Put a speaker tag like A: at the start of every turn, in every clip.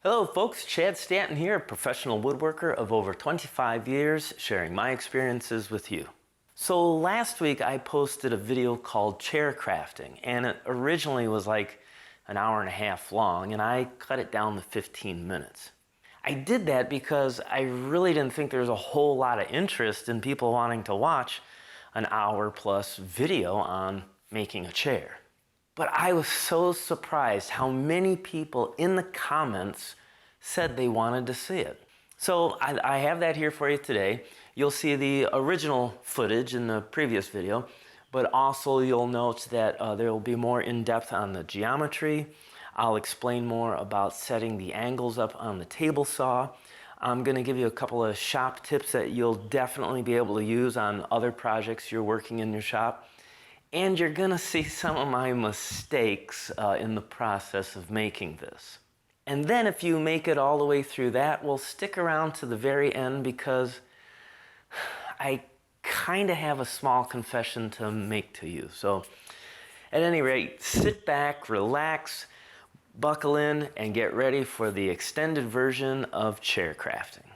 A: Hello folks, Chad Stanton here, professional woodworker of over 25 years, sharing my experiences with you. So last week I posted a video called chair crafting, and it originally was like an hour and a half long, and I cut it down to 15 minutes. I did that because I really didn't think there was a whole lot of interest in people wanting to watch an hour plus video on making a chair. But I was so surprised how many people in the comments said they wanted to see it. So I have that here for you today. You'll see the original footage in the previous video, but also you'll note that there will be more in depth on the geometry. I'll explain more about setting the angles up on the table saw. I'm going to give you a couple of shop tips that you'll definitely be able to use on other projects you're working in your shop. And you're gonna see some of my mistakes in the process of making this. And then if you make it all the way through that, we'll stick around to the very end because I kind of have a small confession to make to you. So at any rate, sit back, relax, buckle in, and get ready for the extended version of chair crafting.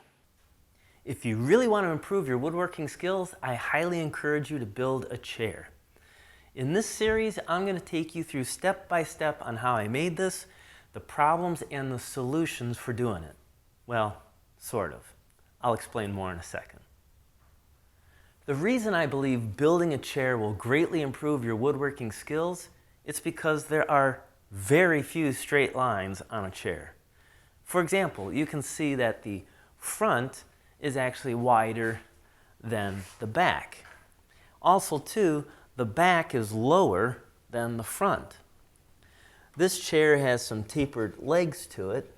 A: If you really want to improve your woodworking skills, I highly encourage you to build a chair. In this series, I'm going to take you through step by step on how I made this, the problems and the solutions for doing it. Well, sort of. I'll explain more in a second. The reason I believe building a chair will greatly improve your woodworking skills is because there are very few straight lines on a chair. For example, you can see that the front is actually wider than the back. Also, too, the back is lower than the front. This chair has some tapered legs to it,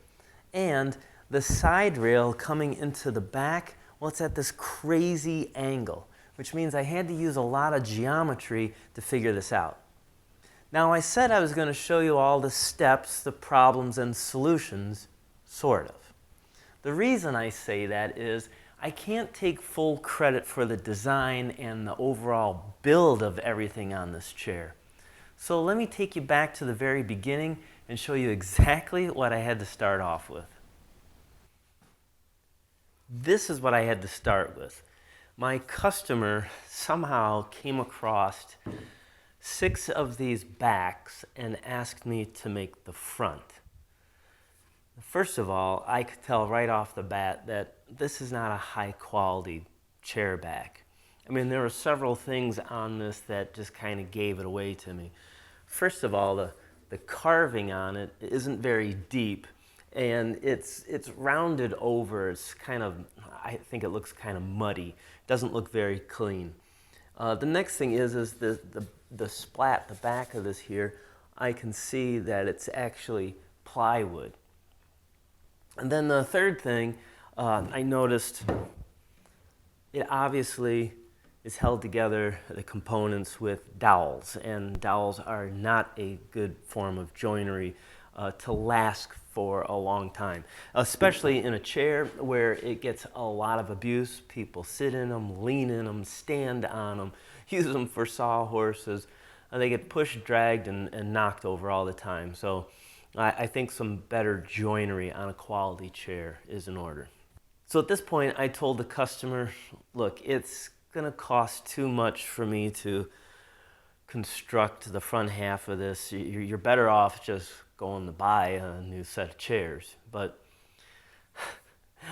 A: and the side rail coming into the back, well, it's at this crazy angle, which means I had to use a lot of geometry to figure this out. Now, I said I was going to show you all the steps, the problems, and solutions, sort of. The reason I say that is I can't take full credit for the design and the overall build of everything on this chair. So let me take you back to the very beginning and show you exactly what I had to start off with. This is what I had to start with. My customer somehow came across 6 of these backs and asked me to make the front. First of all, I could tell right off the bat that this is not a high quality chair back. I mean, there were several things on this that just kind of gave it away to me. First of all, the carving on it isn't very deep, and it's rounded over. It's kind of, I think it looks kind of muddy. It doesn't look very clean. The next thing is the splat, the back of this here, I can see that it's actually plywood. And then the third thing, I noticed it obviously is held together, the components, with dowels. And dowels are not a good form of joinery to last for a long time, especially in a chair where it gets a lot of abuse. People sit in them, lean in them, stand on them, use them for sawhorses. They get pushed, dragged, and knocked over all the time. So I think some better joinery on a quality chair is in order. So at this point, I told the customer, look, it's going to cost too much for me to construct the front half of this. You're better off just going to buy a new set of chairs. But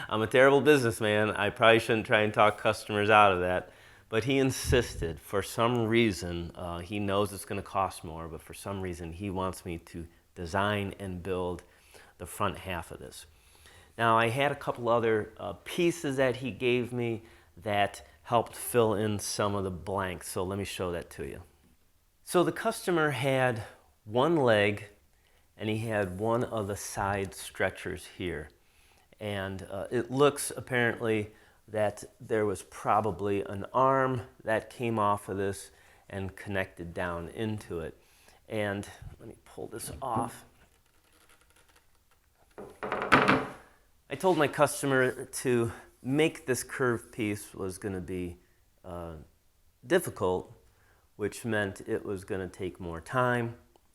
A: I'm a terrible businessman. I probably shouldn't try and talk customers out of that. But he insisted. For some reason, he knows it's going to cost more, but for some reason, he wants me to design and build the front half of this. Now, I had a couple other pieces that he gave me that helped fill in some of the blanks, so let me show that to you. So the customer had one leg and he had one of the side stretchers here, and it looks apparently that there was probably an arm that came off of this and connected down into it. And let me pull this off. I told my customer to make this curved piece was going to be difficult, which meant it was going to take more time,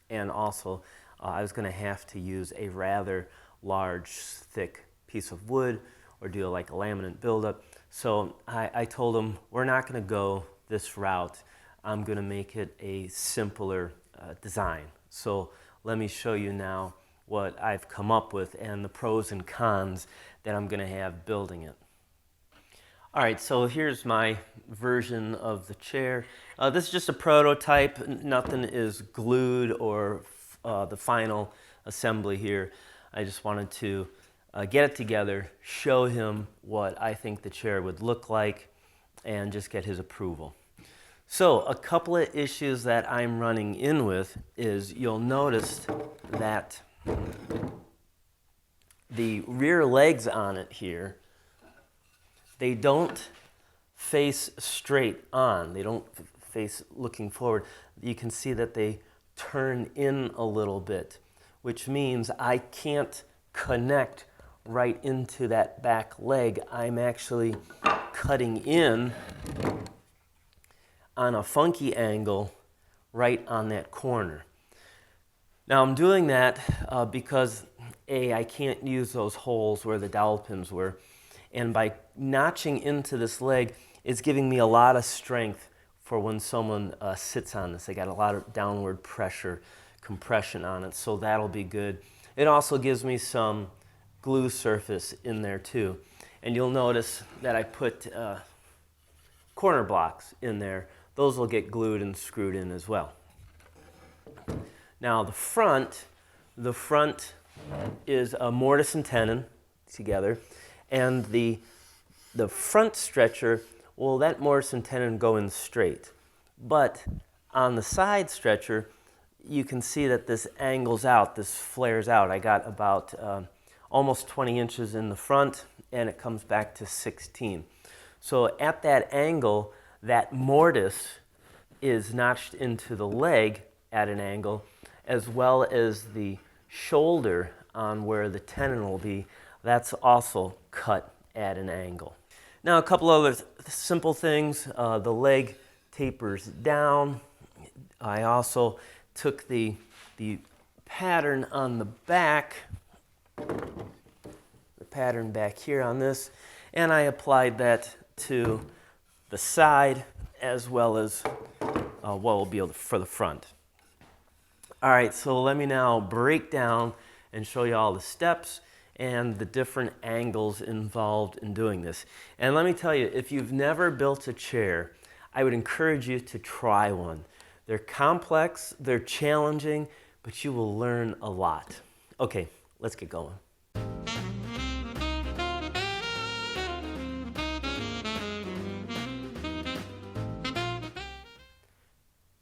A: and also I was going to have to use a rather large, thick piece of wood or do like a laminate buildup. So I told him, we're not going to go this route. I'm going to make it a simpler design. So let me show you now what I've come up with and the pros and cons that I'm going to have building it. All right, so here's my version of the chair. This is just a prototype. Nothing is glued or the final assembly here. I just wanted to get it together, show him what I think the chair would look like, and just get his approval. So a couple of issues that I'm running in with is you'll notice that the rear legs on it here, they don't face straight on. They don't face looking forward. You can see that they turn in a little bit, which means I can't connect right into that back leg. I'm actually cutting in on a funky angle right on that corner. Now I'm doing that because I can't use those holes where the dowel pins were. And by notching into this leg, it's giving me a lot of strength for when someone sits on this. They got a lot of downward pressure, compression on it, so that'll be good. It also gives me some glue surface in there too. And you'll notice that I put corner blocks in there. Those will get glued and screwed in as well. Now the front is a mortise and tenon together. And the front stretcher, well, that mortise and tenon go in straight. But on the side stretcher, you can see that this angles out, this flares out. I got about almost 20 inches in the front, and it comes back to 16. So at that angle, that mortise is notched into the leg at an angle, as well as the shoulder on where the tenon will be. That's also cut at an angle. Now a couple other simple things. The leg tapers down. I also took the pattern on the back, the pattern back here on this, and I applied that to the side as well as what will be for the front. All right, so let me now break down and show you all the steps and the different angles involved in doing this. And let me tell you, if you've never built a chair, I would encourage you to try one. They're complex, they're challenging, but you will learn a lot. Okay, let's get going.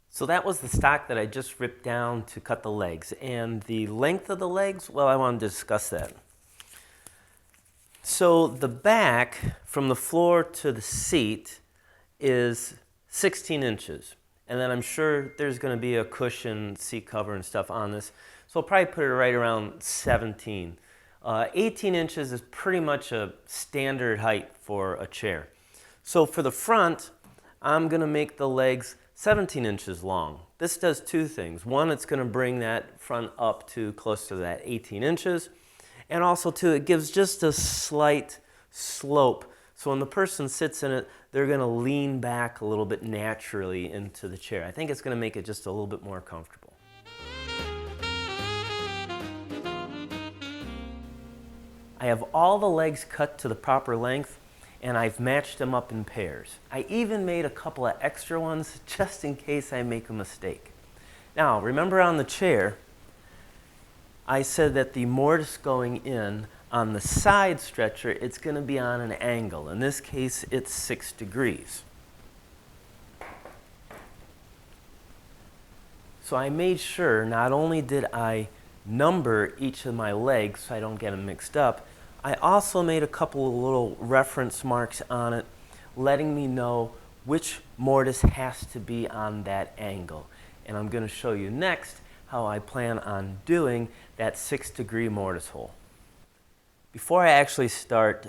A: So that was the stock that I just ripped down to cut the legs. And the length of the legs, well, I wanted to discuss that. So the back from the floor to the seat is 16 inches. And then I'm sure there's going to be a cushion, seat cover and stuff on this. So I'll probably put it right around 17. 18 inches is pretty much a standard height for a chair. So for the front, I'm going to make the legs 17 inches long. This does two things. One, it's going to bring that front up to close to that 18 inches. And also, too, it gives just a slight slope. So when the person sits in it, they're going to lean back a little bit naturally into the chair. I think it's going to make it just a little bit more comfortable. I have all the legs cut to the proper length, and I've matched them up in pairs. I even made a couple of extra ones just in case I make a mistake. Now, remember on the chair, I said that the mortise going in on the side stretcher, it's going to be on an angle. In this case, it's 6 degrees. So I made sure not only did I number each of my legs so I don't get them mixed up, I also made a couple of little reference marks on it letting me know which mortise has to be on that angle. And I'm going to show you next how I plan on doing that 6-degree mortise hole. Before I actually start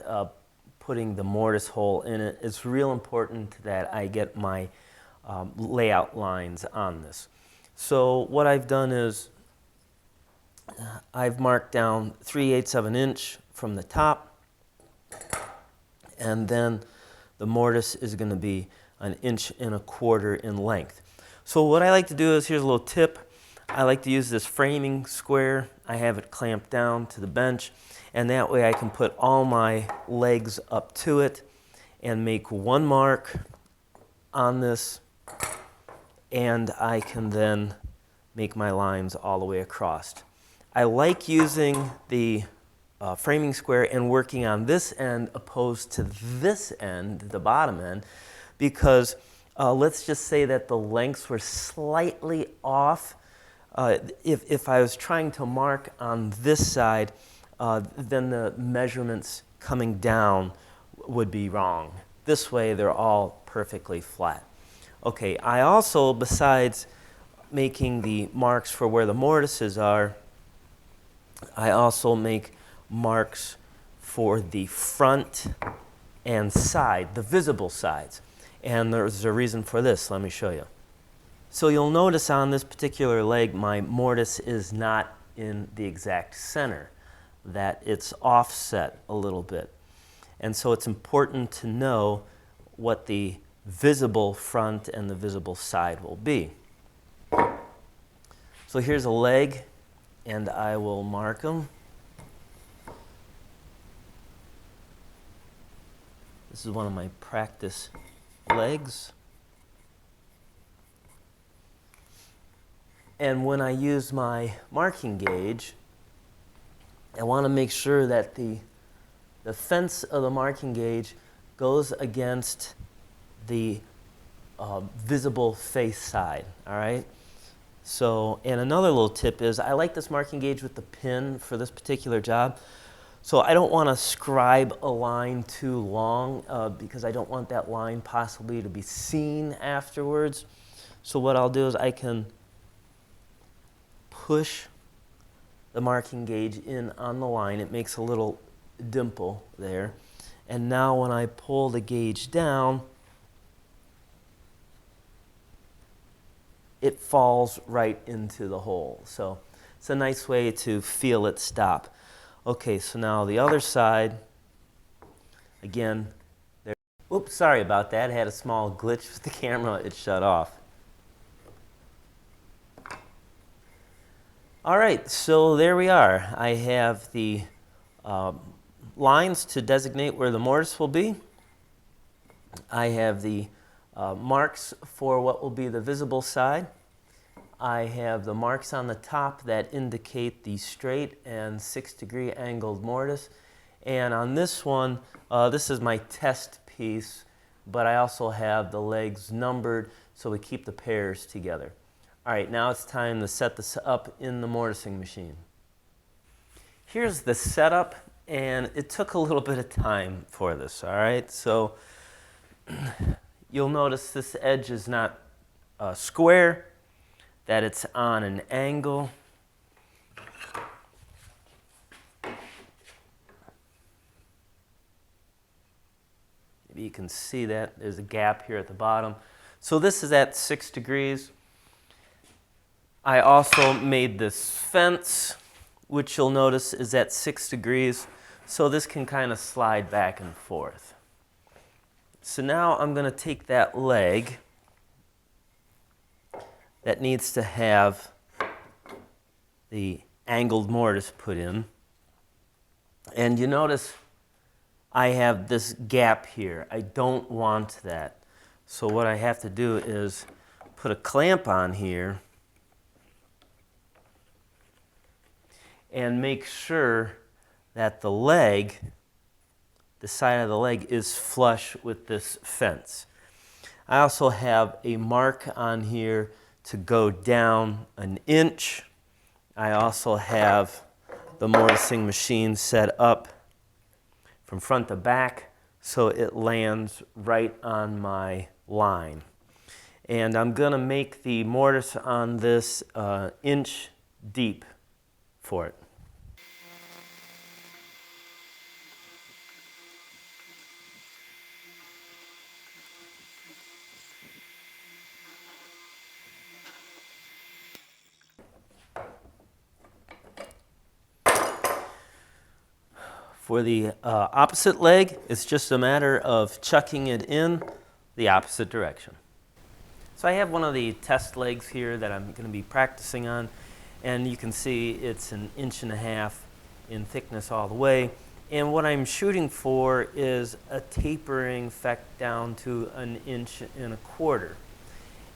A: putting the mortise hole in it, it's real important that I get my layout lines on this. So what I've done is I've marked down 3/8 of an inch from the top, and then the mortise is going to be 1.25 inches in length. So what I like to do is, here's a little tip. I like to use this framing square. I have it clamped down to the bench, and that way I can put all my legs up to it and make one mark on this, and I can then make my lines all the way across. I like using the framing square and working on this end opposed to this end, the bottom end, because let's just say that the lengths were slightly off. If I was trying to mark on this side, then the measurements coming down would be wrong. This way, they're all perfectly flat. Okay, I also, besides making the marks for where the mortises are, I also make marks for the front and side, the visible sides. And there's a reason for this. Let me show you. So you'll notice on this particular leg, my mortise is not in the exact center, that it's offset a little bit. And so it's important to know what the visible front and the visible side will be. So here's a leg, and I will mark them. This is one of my practice legs. And when I use my marking gauge, I want to make sure that the fence of the marking gauge goes against the visible face side, all right? So, and another little tip is, I like this marking gauge with the pin for this particular job. So I don't want to scribe a line too long because I don't want that line possibly to be seen afterwards. So what I'll do is I can push the marking gauge in on the line. It makes a little dimple there. And now when I pull the gauge down, it falls right into the hole. So it's a nice way to feel it stop. Okay, so now the other side, again, there. Oops, sorry about that. I had a small glitch with the camera. It shut off. All right, so there we are. I have the lines to designate where the mortise will be. I have the marks for what will be the visible side. I have the marks on the top that indicate the straight and 6-degree angled mortise. And on this one, this is my test piece, but I also have the legs numbered so we keep the pairs together. All right, now it's time to set this up in the mortising machine. Here's the setup, and it took a little bit of time for this, all right? So you'll notice this edge is not square, that it's on an angle. Maybe you can see that. There's a gap here at the bottom. So this is at 6 degrees. I also made this fence, which you'll notice is at 6 degrees. So this can kind of slide back and forth. So now I'm going to take that leg that needs to have the angled mortise put in. And you notice I have this gap here. I don't want that. So what I have to do is put a clamp on here and make sure that the leg, the side of the leg, is flush with this fence. I also have a mark on here to go down 1 inch. I also have the mortising machine set up from front to back so it lands right on my line. And I'm going to make the mortise on this inch deep for it. For the opposite leg, it's just a matter of chucking it in the opposite direction. So I have one of the test legs here that I'm going to be practicing on, and you can see it's 1.5 inches in thickness all the way. And what I'm shooting for is a tapering effect down to 1.25 inches.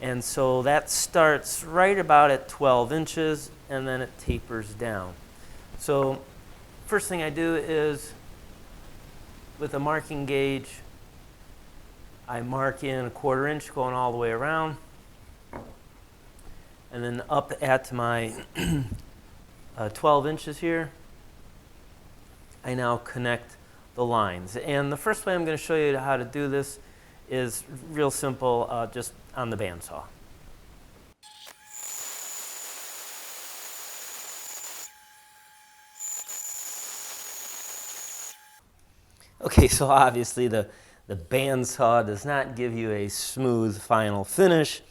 A: And so that starts right about at 12 inches, and then it tapers down. So first thing I do is, with a marking gauge, I mark in 1/4 inch going all the way around, and then up at my 12 inches here, I now connect the lines. And the first way I'm going to show you how to do this is real simple, just on the bandsaw. Okay, so obviously the bandsaw does not give you a smooth final finish.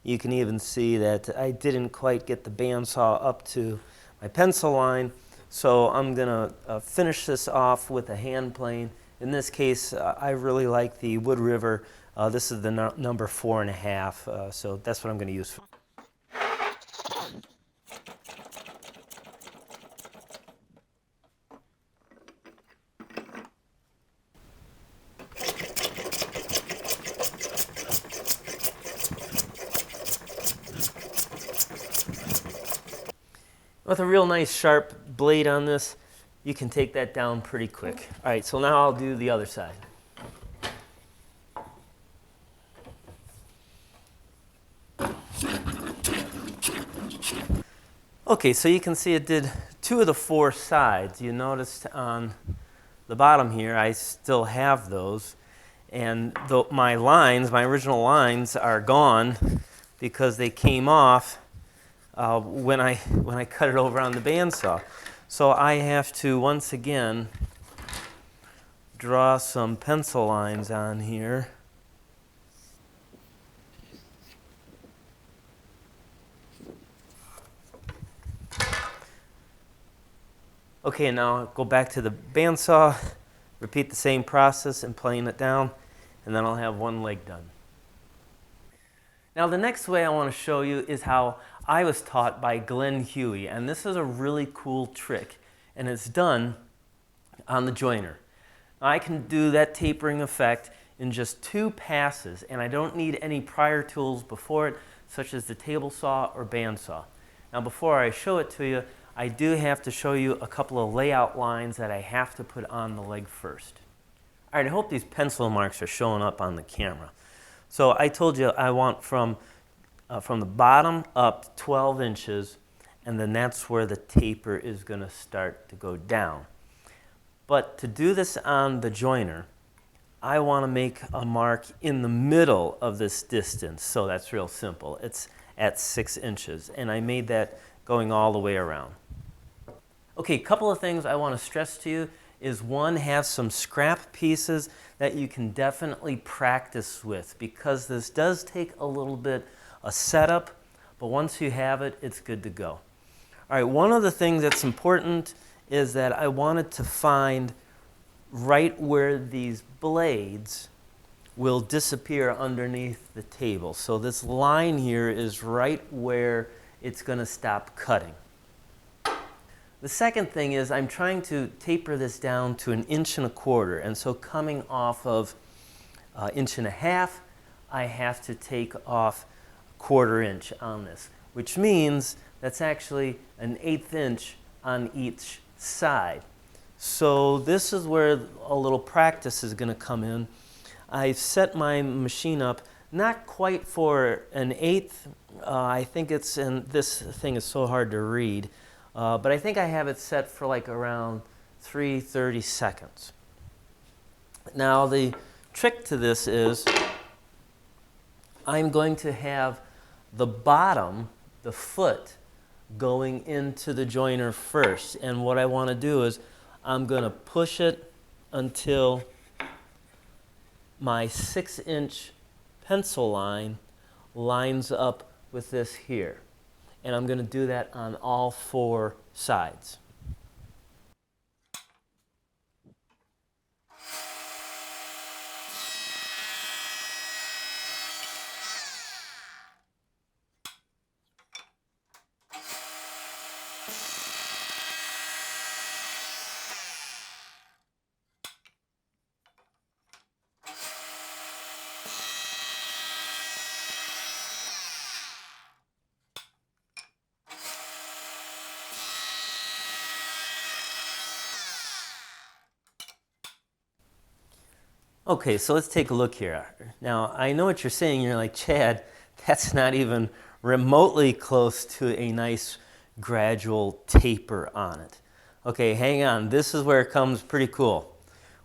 A: You can even see that I didn't quite get the bandsaw up to my pencil line, so I'm going to finish this off with a hand plane. In this case, I really like the Wood River. This is the number 4.5, so that's what I'm going to use. With a real nice sharp blade on this, you can take that down pretty quick. All right, so now I'll do the other side. Okay, so you can see it did 2 of the 4 sides. You noticed on the bottom here, I still have those. And my lines, my original lines, are gone because they came off when I cut it over on the bandsaw. So I have to once again draw some pencil lines on here. Okay, now go back to the bandsaw, repeat the same process and plane it down, and then I'll have one leg done. Now the next way I want to show you is how I was taught by Glenn Huey, and this is a really cool trick, and it's done on the joiner. Now, I can do that tapering effect in just 2 passes, and I don't need any prior tools before it, such as the table saw or bandsaw. Now before I show it to you, I do have to show you a couple of layout lines that I have to put on the leg first. All right, I hope these pencil marks are showing up on the camera. So I told you I want from the bottom up 12 inches, and then that's where the taper is going to start to go down. But to do this on the joiner, I want to make a mark in the middle of this distance. So that's real simple. It's at 6 inches, and I made that going all the way around. Okay, a couple of things I want to stress to you is, one, have some scrap pieces that you can definitely practice with, because this does take a little bit of setup, but once you have it, it's good to go. All right, one of the things that's important is that I wanted to find right where these blades will disappear underneath the table. So this line here is right where it's going to stop cutting. The second thing is I'm trying to taper this down to 1.25 inches, and so coming off of 1.5 inches, I have to take off 1/4 inch on this, which means that's actually 1/8 inch on each side. So this is where a little practice is going to come in. I've set my machine up not quite for 1/8. I think it's, and this thing is so hard to read, but I think I have it set for like around 3:30 seconds. Now the trick to this is I'm going to have the bottom, the foot, going into the joiner first. And what I want to do is I'm going to push it until my 6-inch pencil line lines up with this here. And I'm going to do that on all 4 sides. Okay, so let's take a look here. Now, I know what you're saying. You're like, Chad, that's not even remotely close to a nice gradual taper on it. Okay, hang on. This is where it comes pretty cool.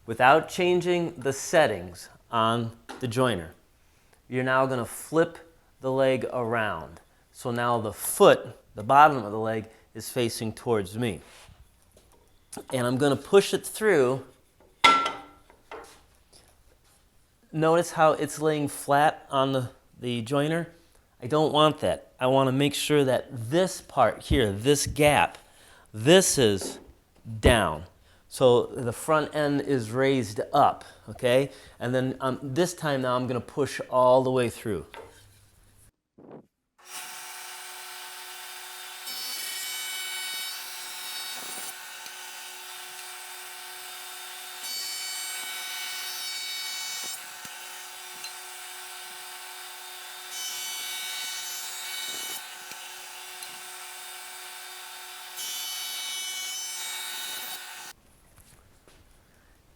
A: Without changing the settings on the joiner, you're now going to flip the leg around. So now the foot, the bottom of the leg, is facing towards me. And I'm going to push it through. Notice how it's laying flat on the joiner? I don't want that. I want to make sure that this part here, this gap, this is down. So the front end is raised up, okay? And then this time now I'm going to push all the way through.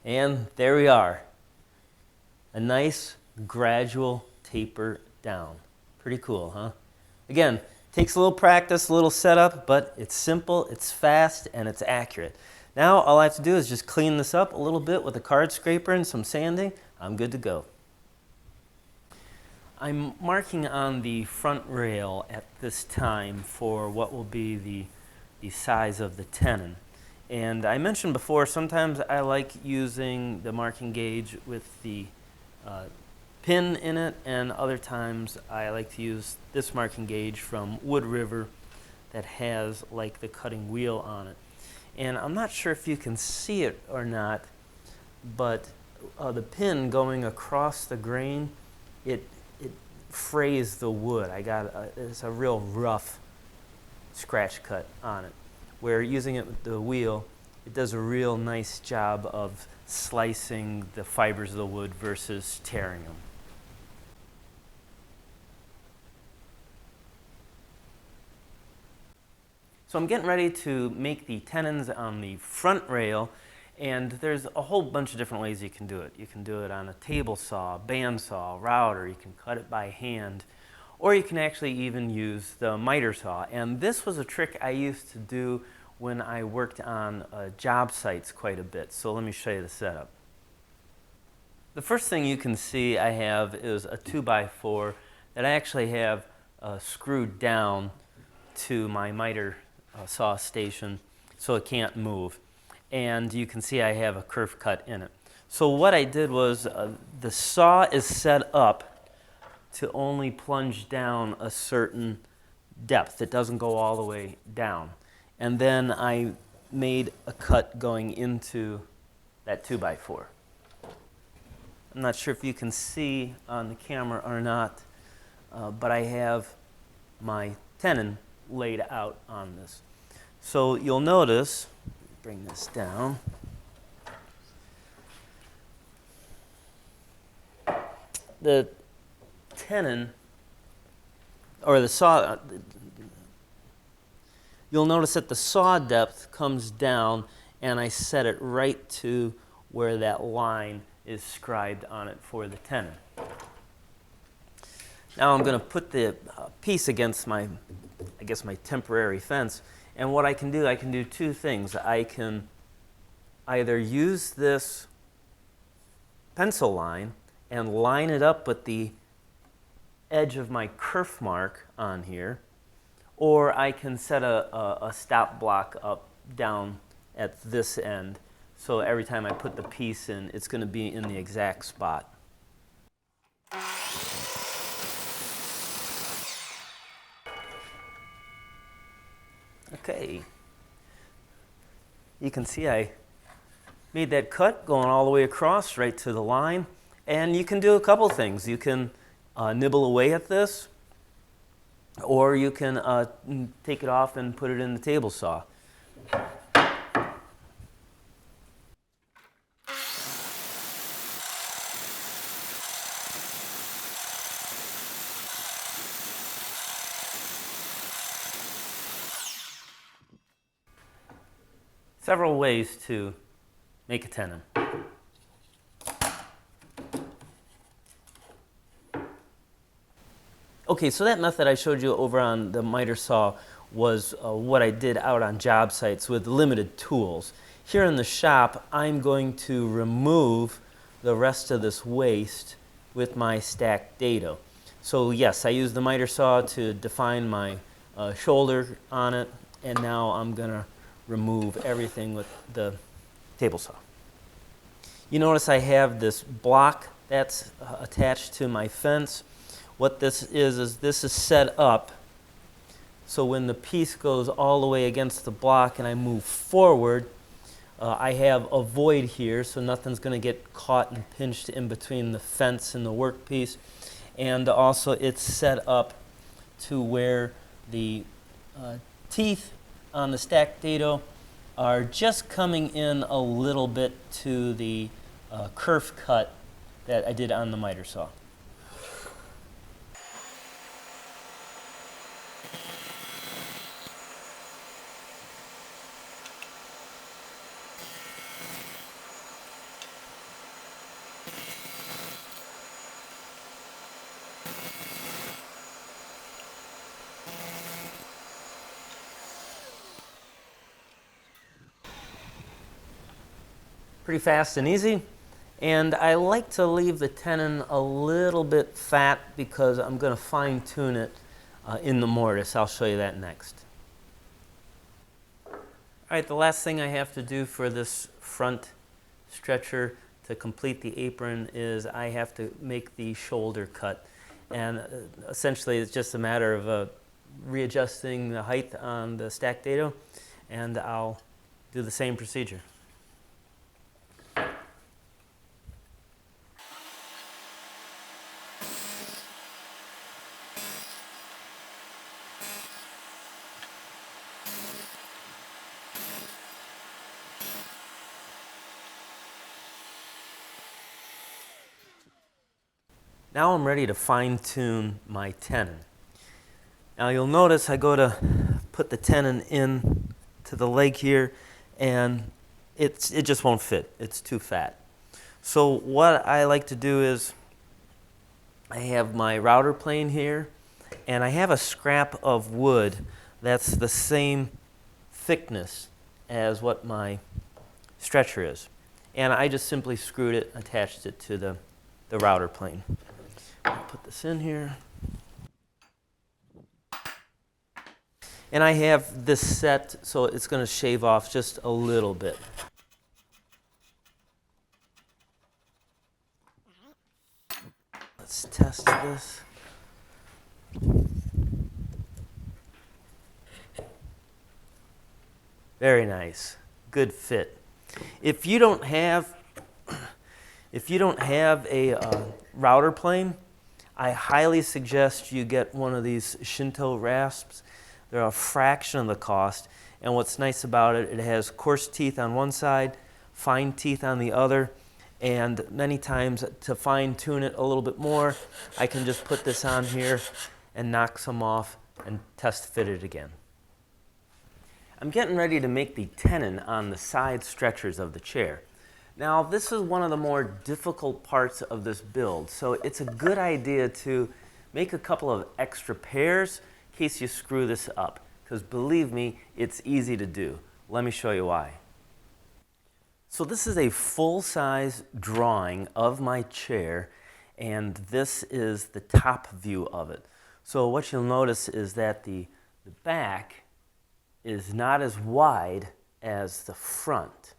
A: And there we are. A nice gradual taper down. Pretty cool, huh? Again, takes a little practice, a little setup, but it's simple, it's fast, and it's accurate. Now all I have to do is just clean this up a little bit with a card scraper and some sanding. I'm good to go. I'm marking on the front rail at this time for what will be the size of the tenon. And I mentioned before, sometimes I like using the marking gauge with the pin in it, and other times I like to use this marking gauge from Wood River that has like the cutting wheel on it. And I'm not sure if you can see it or not, but the pin going across the grain, it frays the wood. It's a real rough scratch cut on it. Where using it with the wheel, it does a real nice job of slicing the fibers of the wood versus tearing them. So I'm getting ready to make the tenons on the front rail, and there's a whole bunch of different ways you can do it. You can do it on a table saw, bandsaw, router, you can cut it by hand, or you can actually even use the miter saw. And this was a trick I used to do when I worked on job sites quite a bit. So let me show you the setup. The first thing you can see I have is a 2x4 that I actually have screwed down to my miter saw station so it can't move. And you can see I have a curve cut in it. So what I did was the saw is set up to only plunge down a certain depth. It doesn't go all the way down. And then I made a cut going into that 2x4. I'm not sure if you can see on the camera or not, but I have my tenon laid out on this. So you'll notice, bring this down, the tenon, or the saw, you'll notice that the saw depth comes down, and I set it right to where that line is scribed on it for the tenon. Now I'm going to put the piece against my temporary fence, and what I can do two things. I can either use this pencil line and line it up with the edge of my kerf mark on here, or I can set a stop block up down at this end, so every time I put the piece in, it's going to be in the exact spot. Okay, you can see I made that cut going all the way across right to the line, and you can do a couple things. You can nibble away at this, or you can take it off and put it in the table saw. Several ways to make a tenon. Okay, so that method I showed you over on the miter saw was what I did out on job sites with limited tools. Here in the shop, I'm going to remove the rest of this waste with my stacked dado. So yes, I used the miter saw to define my shoulder on it, and now I'm going to remove everything with the table saw. You notice I have this block that's attached to my fence. What this is this is set up so when the piece goes all the way against the block and I move forward, I have a void here, so nothing's going to get caught and pinched in between the fence and the workpiece. And also it's set up to where the teeth on the stacked dado are just coming in a little bit to the kerf cut that I did on the miter saw. Pretty fast and easy. And I like to leave the tenon a little bit fat because I'm going to fine tune it in the mortise. I'll show you that next. All right, the last thing I have to do for this front stretcher to complete the apron is I have to make the shoulder cut. And essentially it's just a matter of readjusting the height on the stacked dado, and I'll do the same procedure. Now I'm ready to fine-tune my tenon. Now you'll notice I go to put the tenon in to the leg here, and it just won't fit. It's too fat. So what I like to do is I have my router plane here, and I have a scrap of wood that's the same thickness as what my stretcher is. And I just simply screwed it, attached it to the router plane. I'll put this in here. And I have this set, so it's going to shave off just a little bit. Let's test this. Very nice. Good fit. If you don't have a router plane, I highly suggest you get one of these Shinto rasps. They're a fraction of the cost, and what's nice about it, it has coarse teeth on one side, fine teeth on the other, and many times to fine tune it a little bit more, I can just put this on here and knock some off and test fit it again. I'm getting ready to make the tenon on the side stretchers of the chair. Now, this is one of the more difficult parts of this build, so it's a good idea to make a couple of extra pairs in case you screw this up, because believe me, it's easy to do. Let me show you why. So this is a full-size drawing of my chair, and this is the top view of it. So what you'll notice is that the back is not as wide as the front.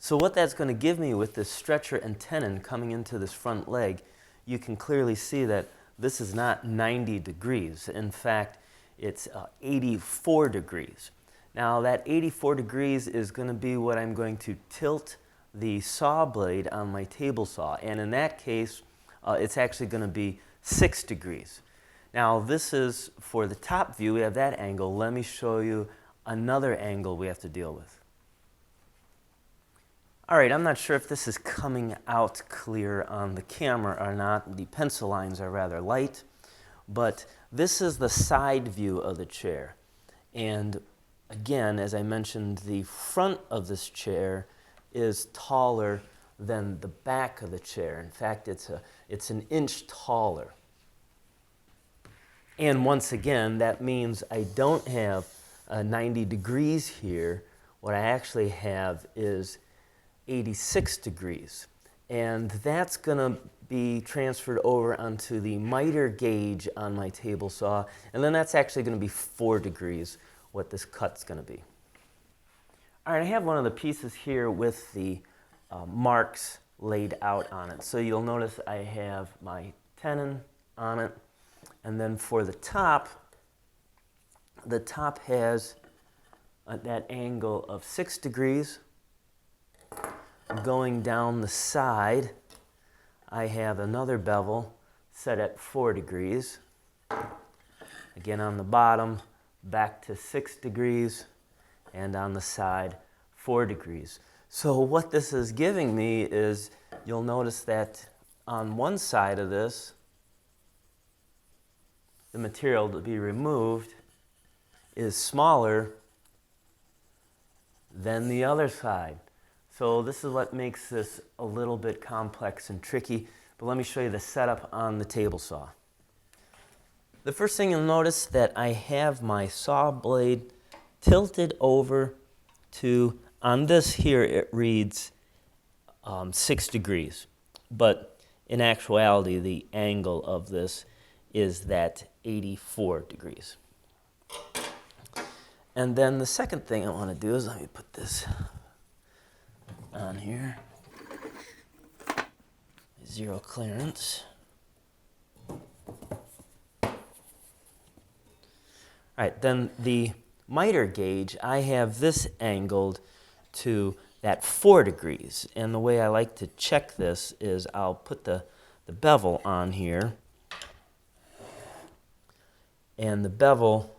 A: So what that's going to give me with this stretcher and tenon coming into this front leg, you can clearly see that this is not 90 degrees. In fact, it's 84 degrees. Now that 84 degrees is going to be what I'm going to tilt the saw blade on my table saw. And in that case, it's actually going to be 6 degrees. Now this is for the top view, we have that angle. Let me show you another angle we have to deal with. All right, I'm not sure if this is coming out clear on the camera or not. The pencil lines are rather light, but this is the side view of the chair. And again, as I mentioned, the front of this chair is taller than the back of the chair. In fact, it's an inch taller. And once again, that means I don't have 90 degrees here. What I actually have is 86 degrees. And that's gonna be transferred over onto the miter gauge on my table saw. And then that's actually gonna be 4 degrees, what this cut's gonna be. All right, I have one of the pieces here with the marks laid out on it. So you'll notice I have my tenon on it. And then for the top has that angle of 6 degrees. Going down the side, I have another bevel set at 4 degrees. Again, on the bottom, back to 6 degrees, and on the side, 4 degrees. So what this is giving me is, you'll notice that on one side of this, the material to be removed is smaller than the other side. So this is what makes this a little bit complex and tricky, but let me show you the setup on the table saw. The first thing you'll notice that I have my saw blade tilted over to, on this here it reads 6 degrees, but in actuality the angle of this is that 84 degrees. And then the second thing I want to do is, let me put this on here. Zero clearance. All right, then the miter gauge, I have this angled to that 4 degrees. And the way I like to check this is I'll put the bevel on here. And the bevel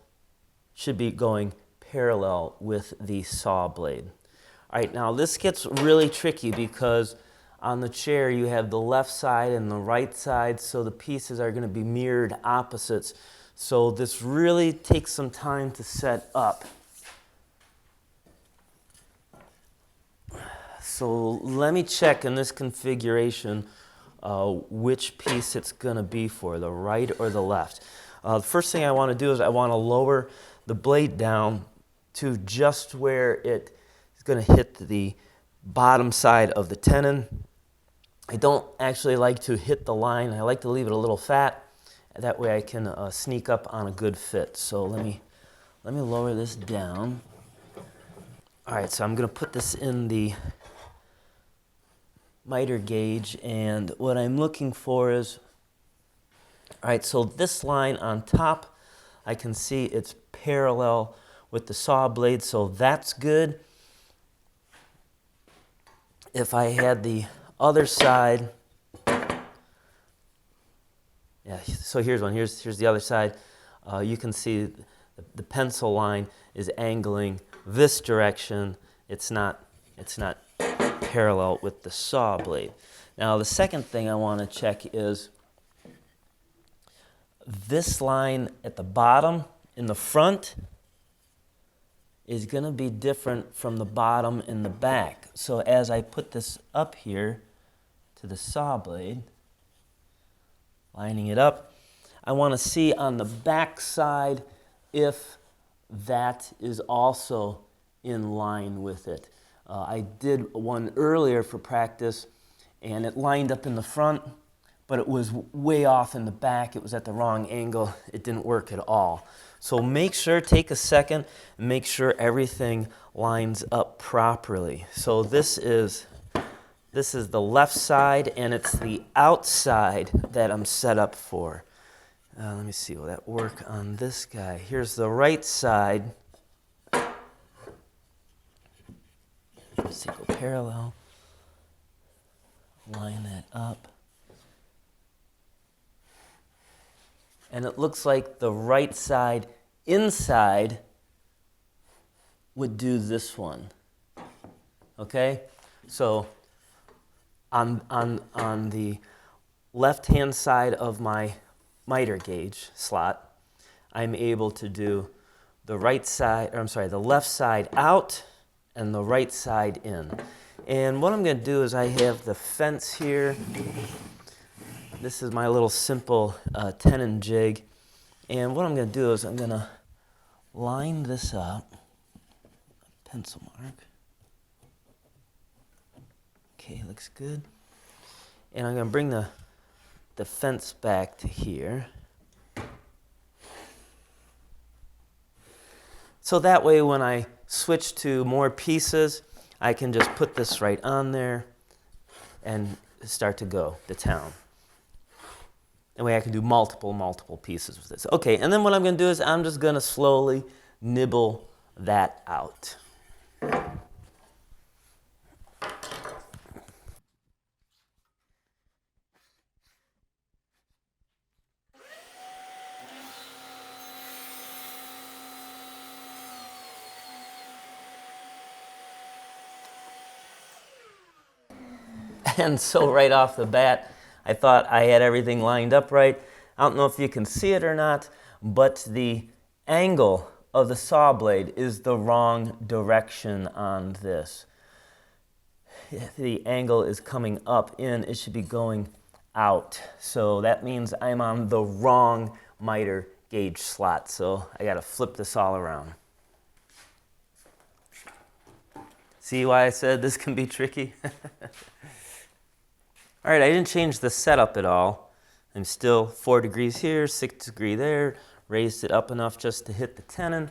A: should be going parallel with the saw blade. All right, now this gets really tricky because on the chair you have the left side and the right side, so the pieces are going to be mirrored opposites. So this really takes some time to set up. So let me check in this configuration which piece it's going to be for, the right or the left. The first thing I want to do is I want to lower the blade down to just where it is going to hit the bottom side of the tenon. I don't actually like to hit the line. I like to leave it a little fat. That way I can sneak up on a good fit. So let me lower this down. All right, so I'm going to put this in the miter gauge, and what I'm looking for is, all right, so this line on top, I can see it's parallel with the saw blade, so that's good. If I had the other side, yeah, so here's one, here's the other side. You can see the pencil line is angling this direction. It's not parallel with the saw blade. Now the second thing I want to check is this line at the bottom in the front is going to be different from the bottom in the back. So as I put this up here to the saw blade, lining it up, I want to see on the back side if that is also in line with it. I did one earlier for practice, and it lined up in the front, but it was way off in the back. It was at the wrong angle. It didn't work at all. So make sure, take a second, and make sure everything lines up properly. So this is the left side, and it's the outside that I'm set up for. Let me see, will that work on this guy? Here's the right side. Let's see, go parallel. Line that up. And it looks like the right side inside would do this one. Okay? So on the left-hand side of my miter gauge slot, I'm able to do the right side, or I'm sorry, the left side out and the right side in. And what I'm going to do is I have the fence here. This is my little simple tenon jig. And what I'm going to do is I'm going to line this up, pencil mark. Okay, looks good. And I'm going to bring the fence back to here. So that way when I switch to more pieces, I can just put this right on there and start to go to town. That way I can do multiple pieces with this. Okay, and then what I'm going to do is I'm just going to slowly nibble that out. And so right off the bat, I thought I had everything lined up right. I don't know if you can see it or not, but the angle of the saw blade is the wrong direction on this. The angle is coming up in, it should be going out. So that means I'm on the wrong miter gauge slot. So I got to flip this all around. See why I said this can be tricky? All right, I didn't change the setup at all. I'm still 4 degrees here, 6 degrees there, raised it up enough just to hit the tenon.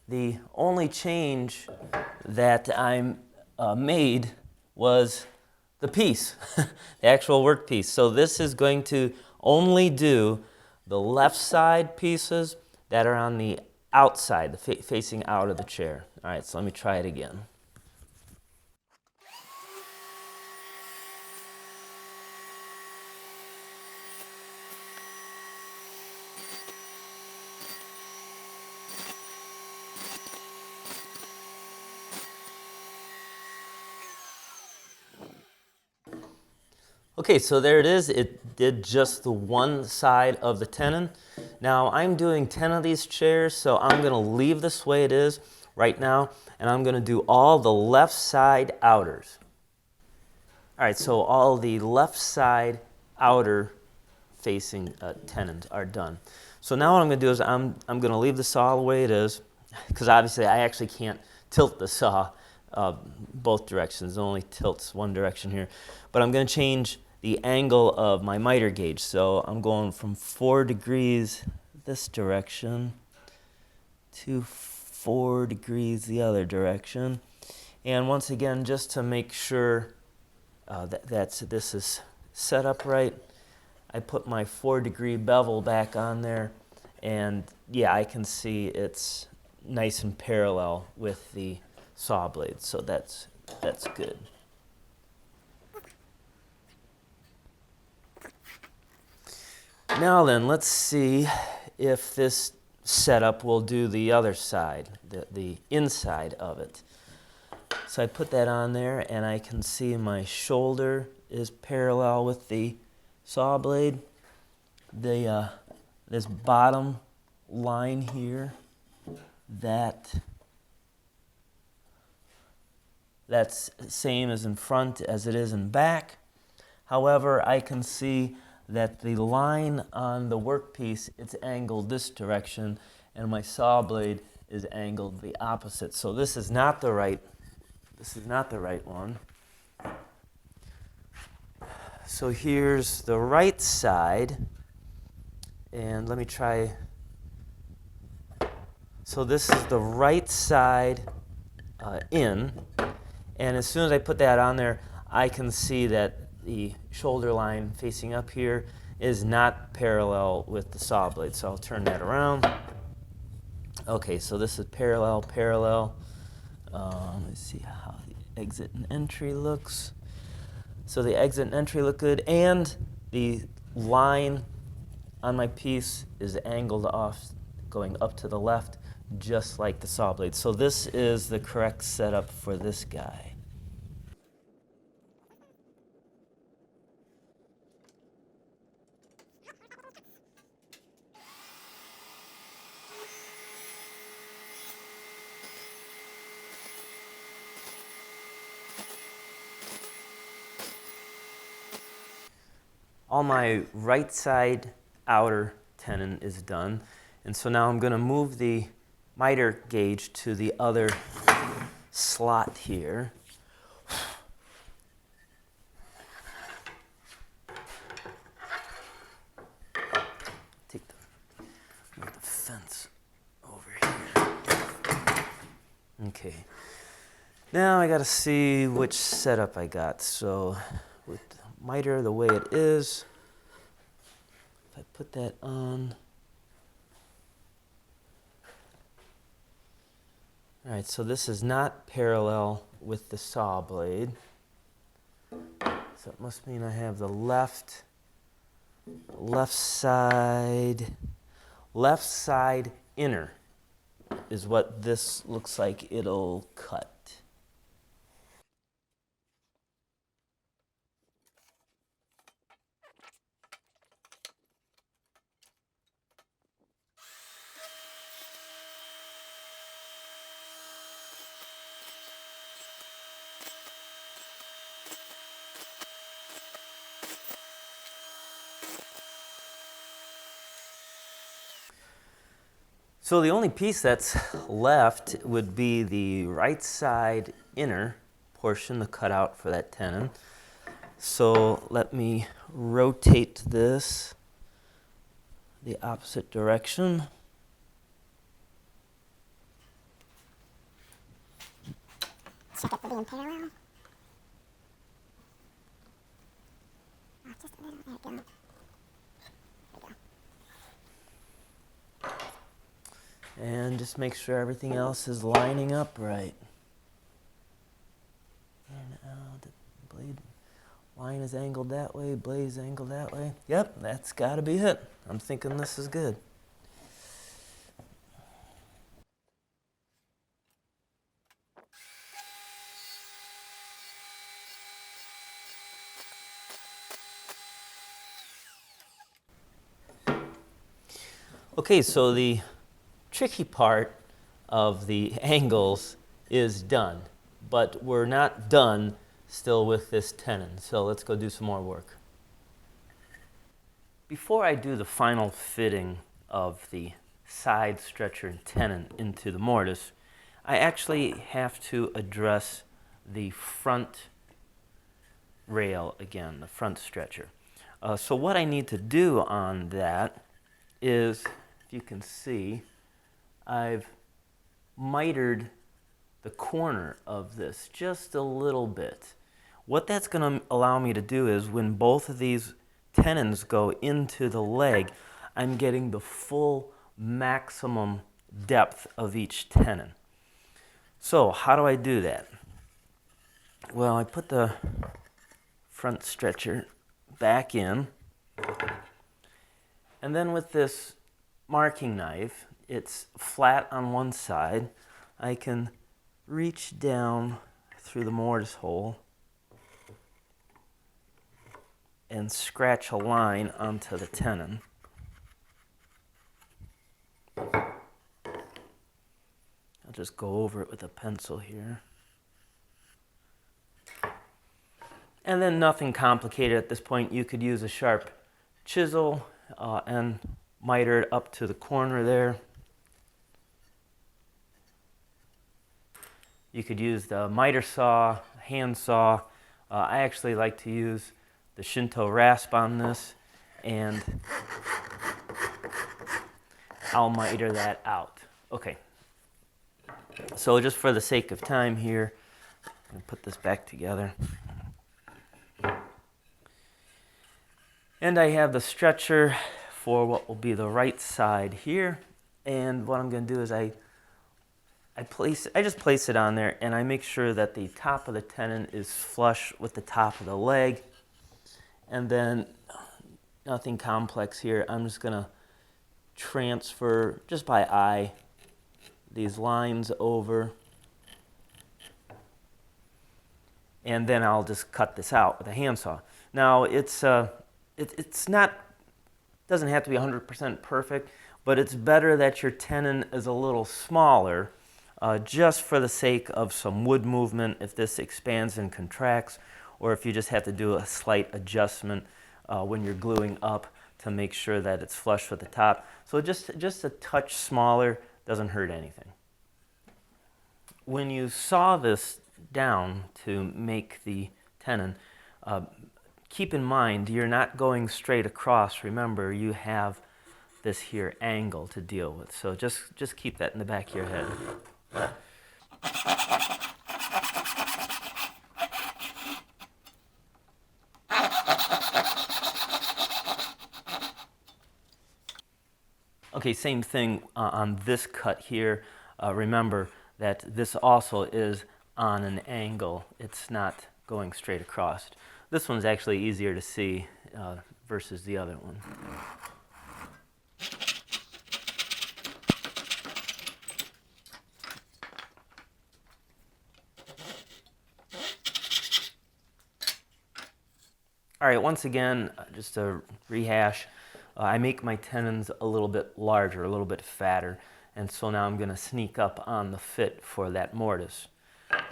A: The only change that I made was the piece, the actual work piece. So this is going to only do the left side pieces that are on the outside, facing out of the chair. All right, so let me try it again. Okay, so there it is. It did just the one side of the tenon. Now I'm doing 10 of these chairs, so I'm going to leave this way it is right now, and I'm going to do all the left side outers. All right, so all the left side outer facing tenons are done. So now what I'm going to do is I'm going to leave the saw the way it is, because obviously I actually can't tilt the saw both directions. It only tilts one direction here. But I'm going to change the angle of my miter gauge. So I'm going from 4 degrees this direction to 4 degrees the other direction. And once again, just to make sure that this is set up right, I put my 4-degree bevel back on there, and yeah, I can see it's nice and parallel with the saw blade, so that's good. Now then, let's see if this setup will do the other side, the inside of it. So I put that on there, and I can see my shoulder is parallel with the saw blade. This bottom line here, that's same as in front as it is in back. However, I can see that the line on the workpiece, it's angled this direction, and my saw blade is angled the opposite. So this is not the right one. So here's the right side, and let me try. So this is the right side in, and as soon as I put that on there, I can see that the shoulder line facing up here is not parallel with the saw blade. So I'll turn that around. Okay, so this is parallel. Let's see how the exit and entry looks. So the exit and entry look good, and the line on my piece is angled off, going up to the left, just like the saw blade. So this is the correct setup for this guy. All my right side outer tenon is done, And so now I'm going to move the miter gauge to the other slot here. Move the fence over here. Okay. Now I got to see which setup I got. So with the miter the way it is, if I put that on. All right, so this is not parallel with the saw blade. So it must mean I have the left side inner is what this looks like it'll cut. So the only piece that's left would be the right side inner portion, the cutout for that tenon. So let me rotate this the opposite direction.
B: Check it for being parallel. Oh, just a little. There we go. There we go.
A: And just make sure everything else is lining up right. And the blade line is angled that way, blade is angled that way. Yep, that's got to be it. I'm thinking this is good. Okay, so the tricky part of the angles is done, but we're not done still with this tenon, so let's go do some more work. Before I do the final fitting of the side stretcher and tenon into the mortise, I actually have to address the front rail again, the front stretcher. So what I need to do on that is, if you can see, I've mitered the corner of this just a little bit. What that's going to allow me to do is when both of these tenons go into the leg, I'm getting the full maximum depth of each tenon. So how do I do that? Well, I put the front stretcher back in, and then with this marking knife, it's flat on one side, I can reach down through the mortise hole and scratch a line onto the tenon. I'll just go over it with a pencil here. And then nothing complicated at this point. You could use a sharp chisel and miter it up to the corner there. You could use the miter saw, hand saw. I actually like to use the Shinto rasp on this, and I'll miter that out. Okay, so just for the sake of time here, I'm going to put this back together. And I have the stretcher for what will be the right side here, and what I'm going to do is I just place it on there, and I make sure that the top of the tenon is flush with the top of the leg. And then nothing complex here. I'm just going to transfer, just by eye, these lines over. And then I'll just cut this out with a handsaw. Now, it's not, doesn't have to be 100% perfect, but it's better that your tenon is a little smaller, just for the sake of some wood movement if this expands and contracts, or if you just have to do a slight adjustment when you're gluing up to make sure that it's flush with the top. So just a touch smaller doesn't hurt anything. When you saw this down to make the tenon, keep in mind you're not going straight across. Remember, you have this here angle to deal with. So just keep that in the back of your head. Okay, same thing on this cut here. Remember that this also is on an angle. It's not going straight across. This one's actually easier to see versus the other one. All right, once again, just to rehash, I make my tenons a little bit larger, a little bit fatter, and so now I'm going to sneak up on the fit for that mortise.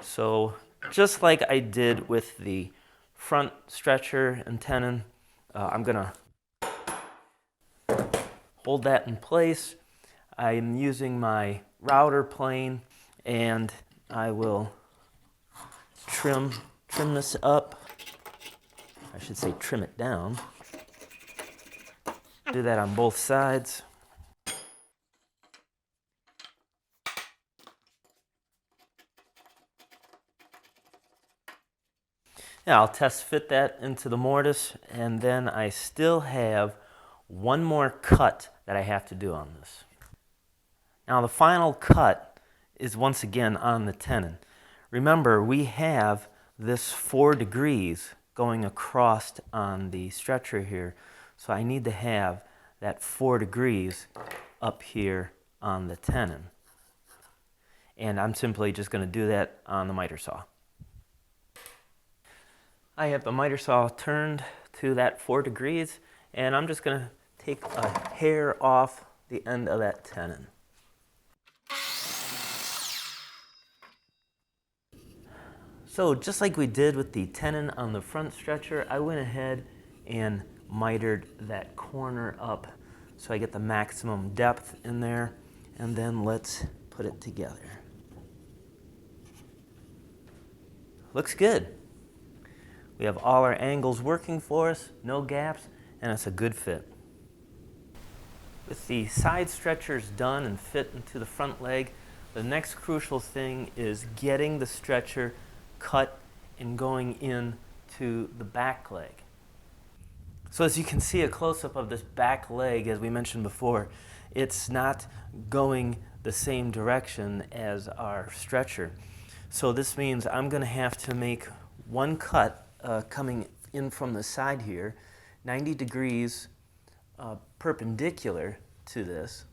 A: So just like I did with the front stretcher and tenon, I'm going to hold that in place. I'm using my router plane, and I will trim this up. I should say trim it down. Do that on both sides. Now I'll test fit that into the mortise, and then I still have one more cut that I have to do on this. Now the final cut is once again on the tenon. Remember, we have this 4 degrees going across on the stretcher here. So I need to have that 4 degrees up here on the tenon. And I'm simply just going to do that on the miter saw. I have the miter saw turned to that 4 degrees, and I'm just going to take a hair off the end of that tenon. So just like we did with the tenon on the front stretcher, I went ahead and mitered that corner up so I get the maximum depth in there, and then let's put it together. Looks good. We have all our angles working for us, no gaps, and it's a good fit. With the side stretchers done and fit into the front leg, the next crucial thing is getting the stretcher cut and going in to the back leg. So as you can see a close-up of this back leg, as we mentioned before, it's not going the same direction as our stretcher. So this means I'm going to have to make one cut coming in from the side here, 90 degrees perpendicular to this.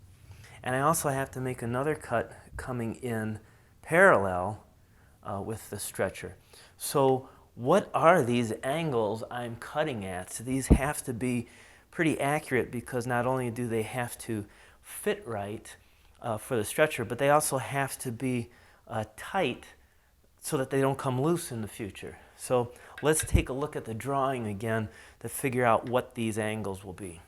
A: And I also have to make another cut coming in parallel with the stretcher. So what are these angles I'm cutting at? So these have to be pretty accurate, because not only do they have to fit right for the stretcher, but they also have to be tight so that they don't come loose in the future. So let's take a look at the drawing again to figure out what these angles will be.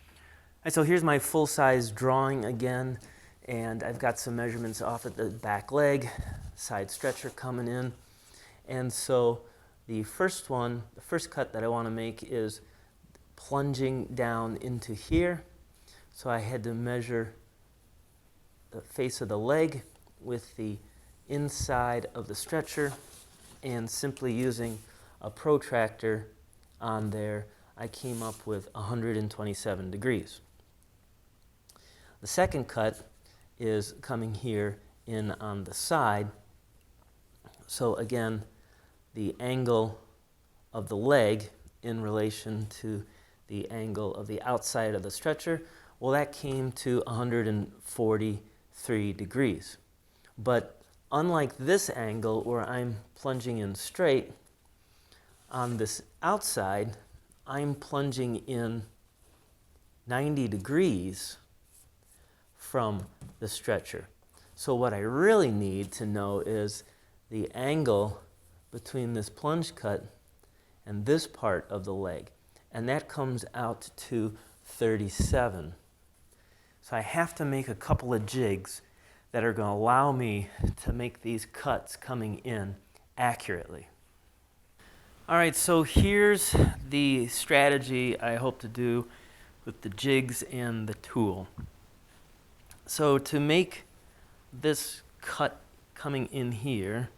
A: All right, so here's my full-size drawing again, and I've got some measurements off at the back leg, side stretcher coming in. And so the first cut that I want to make is plunging down into here. So I had to measure the face of the leg with the inside of the stretcher, and simply using a protractor on there, I came up with 127 degrees. The second cut is coming here in on the side. So again, the angle of the leg in relation to the angle of the outside of the stretcher, well, that came to 143 degrees. But unlike this angle where I'm plunging in straight, on this outside, I'm plunging in 90 degrees from the stretcher. So what I really need to know is the angle between this plunge cut and this part of the leg. and that comes out to 37. So I have to make a couple of jigs that are going to allow me to make these cuts coming in accurately. All right, so here's the strategy I hope to do with the jigs and the tool. So to make this cut coming in here,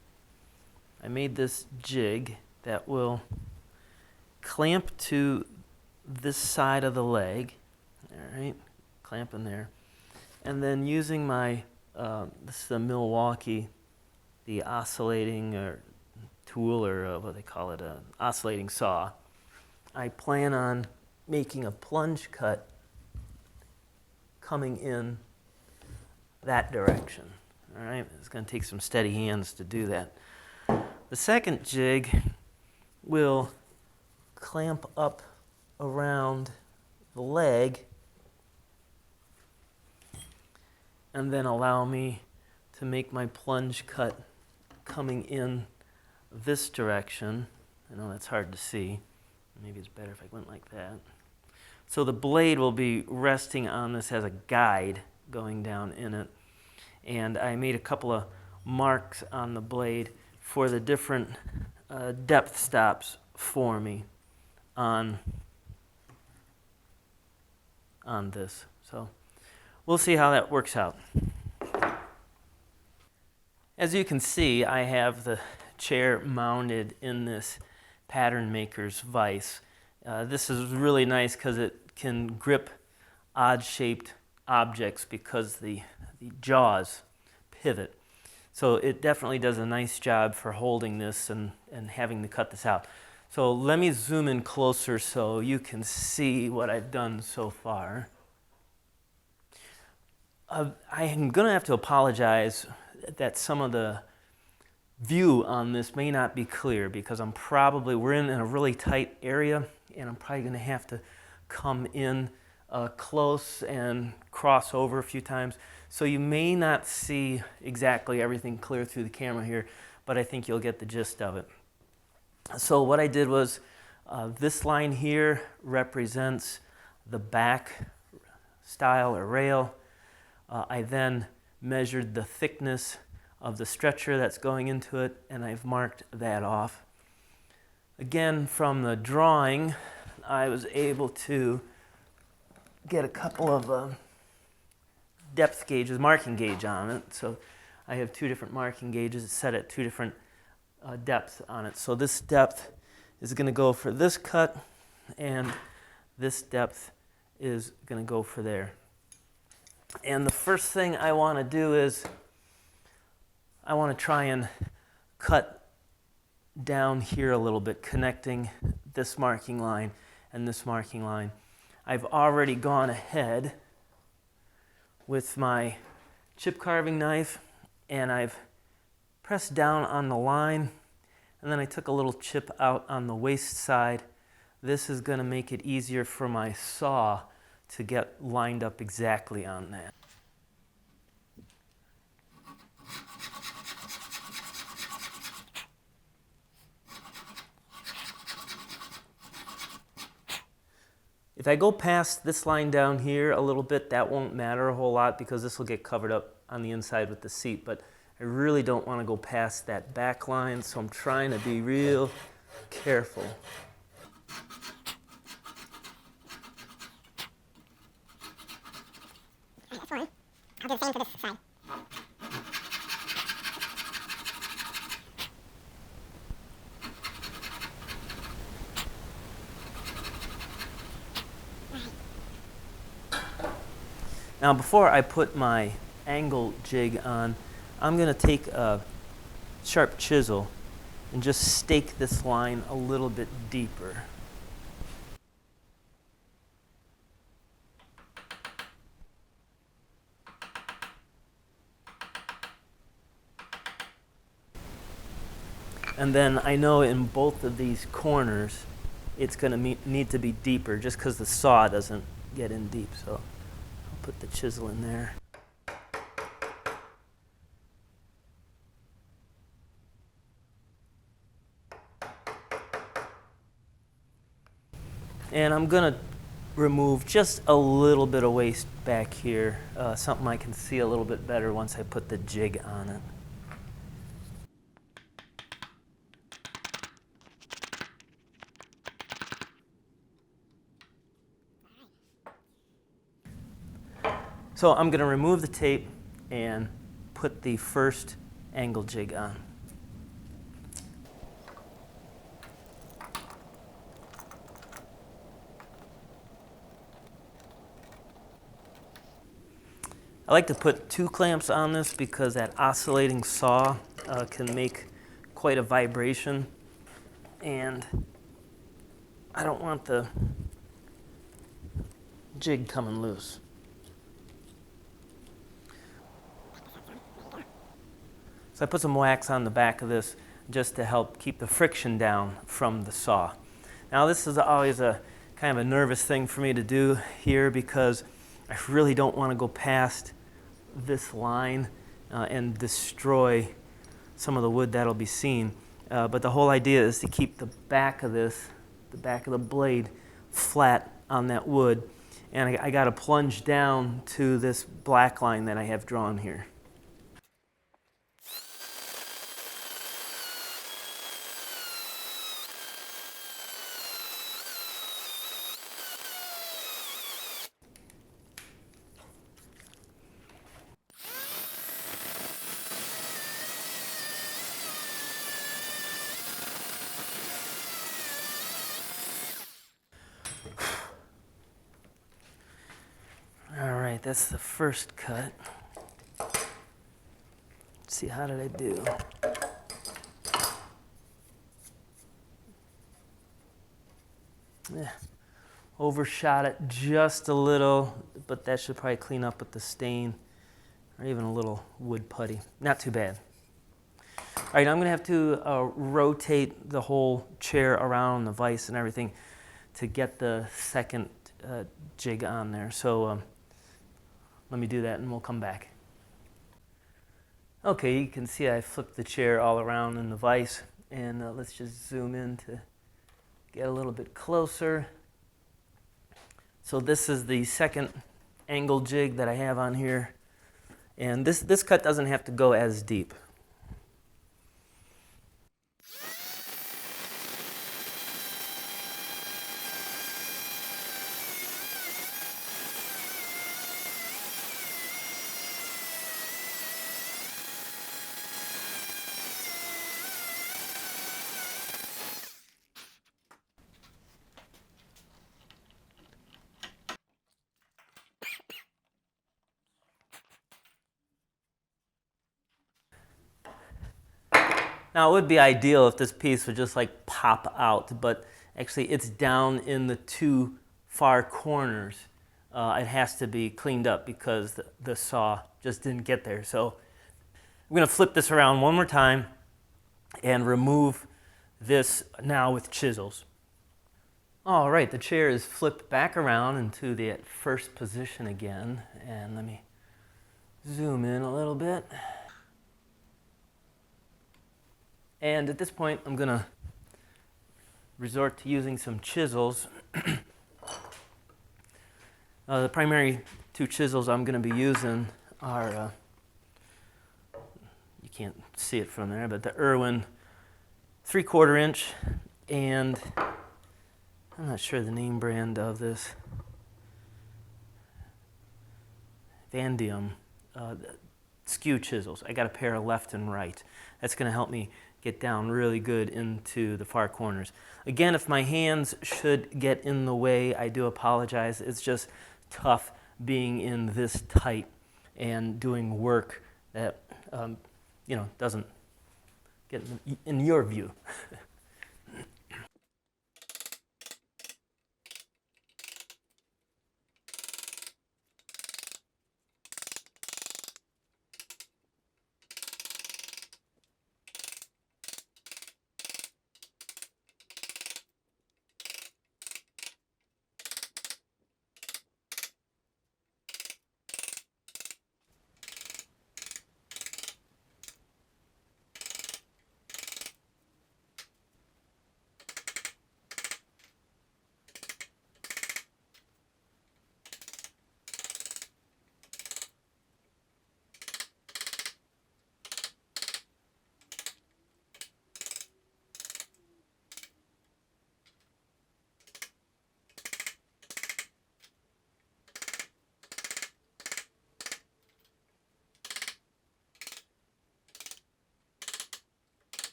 A: I made this jig that will clamp to this side of the leg. All right, clamp in there. And then using my, this is a Milwaukee, the oscillating or tool, or what they call it, an oscillating saw. I plan on making a plunge cut coming in that direction. All right, it's going to take some steady hands to do that. The second jig will clamp up around the leg and then allow me to make my plunge cut coming in this direction. I know that's hard to see. Maybe it's better if I went like that. So the blade will be resting on this as a guide going down in it. And I made a couple of marks on the blade for the different depth stops for me on this. So we'll see how that works out. As you can see, I have the chair mounted in this pattern maker's vise. This is really nice because it can grip odd-shaped objects because the jaws pivot. So it definitely does a nice job for holding this and having to cut this out. So let me zoom in closer so you can see what I've done so far. I am going to have to apologize that some of the view on this may not be clear because we're in a really tight area, and I'm probably going to have to come in close and cross over a few times. So you may not see exactly everything clear through the camera here, but I think you'll get the gist of it. So what I did was, this line here represents the back style or rail. I then measured the thickness of the stretcher that's going into it, and I've marked that off. Again, from the drawing, I was able to get a couple of depth gauges, marking gauge on it. So I have two different marking gauges set at two different depths on it. So this depth is going to go for this cut, and this depth is going to go for there. And the first thing I want to do is I want to try and cut down here a little bit, connecting this marking line and this marking line. I've already gone ahead with my chip carving knife, and I've pressed down on the line, and then I took a little chip out on the waist side. This is going to make it easier for my saw to get lined up exactly on that. If I go past this line down here a little bit, that won't matter a whole lot because this will get covered up on the inside with the seat, but I really don't want to go past that back line, so I'm trying to be real careful.
B: That's fine. I'll do the same for this side.
A: Now before I put my angle jig on, I'm going to take a sharp chisel and just stake this line a little bit deeper. And then I know in both of these corners it's going to need to be deeper just because the saw doesn't get in deep. So I'll put the chisel in there. And I'm gonna remove just a little bit of waste back here, something I can see a little bit better once I put the jig on it. So I'm gonna remove the tape and put the first angle jig on. I like to put 2 clamps on this because that oscillating saw can make quite a vibration, and I don't want the jig coming loose. So I put some wax on the back of this just to help keep the friction down from the saw. Now this is always a kind of a nervous thing for me to do here because I really don't want to go past this line and destroy some of the wood that'll be seen. But the whole idea is to keep the back of this, the back of the blade, flat on that wood. And I got to plunge down to this black line that I have drawn here. All right, that's the first cut. Let's see, how did I do? Yeah, overshot it just a little, but that should probably clean up with the stain or even a little wood putty. Not too bad. All right, I'm gonna have to rotate the whole chair around, the vise and everything, to get the second jig on there. So let me do that and we'll come back. Okay, you can see I flipped the chair all around in the vise, and let's just zoom in to get a little bit closer. So this is the second angle jig that I have on here, and this cut doesn't have to go as deep. Now it would be ideal if this piece would just like pop out, but actually it's down in the 2 far corners. It has to be cleaned up because the saw just didn't get there. So I'm gonna flip this around one more time and remove this now with chisels. All right, the chair is flipped back around into the first position again, and let me zoom in a little bit. And at this point, I'm gonna resort to using some chisels. The primary 2 chisels I'm gonna be using are, you can't see it from there, but the Irwin 3/4 inch, and I'm not sure the name brand of this, Vandium skew chisels. I got a pair of left and right. That's gonna help me get down really good into the far corners. Again, if my hands should get in the way, I do apologize. It's just tough being in this tight and doing work that doesn't get in your view.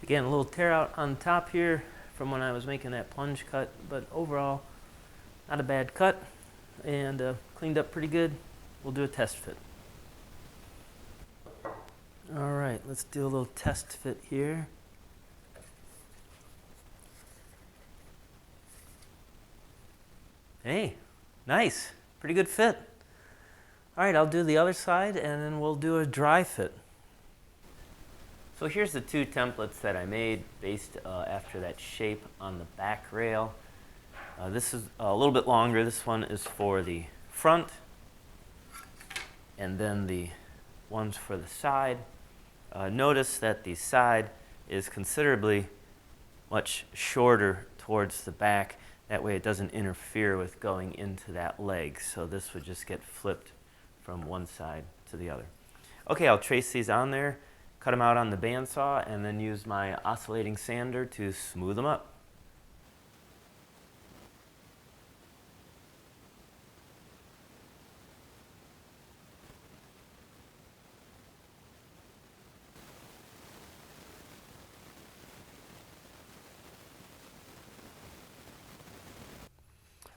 A: Again, a little tear out on top here from when I was making that plunge cut, but overall, not a bad cut, and cleaned up pretty good. We'll do a test fit. All right, let's do a little test fit here. Hey, nice, pretty good fit. All right, I'll do the other side and then we'll do a dry fit. So here's the two templates that I made based after that shape on the back rail. This is a little bit longer. This one is for the front, and then the ones for the side. Notice that the side is considerably much shorter towards the back. That way it doesn't interfere with going into that leg. So this would just get flipped from one side to the other. Okay, I'll trace these on there, cut them out on the bandsaw, and then use my oscillating sander to smooth them up.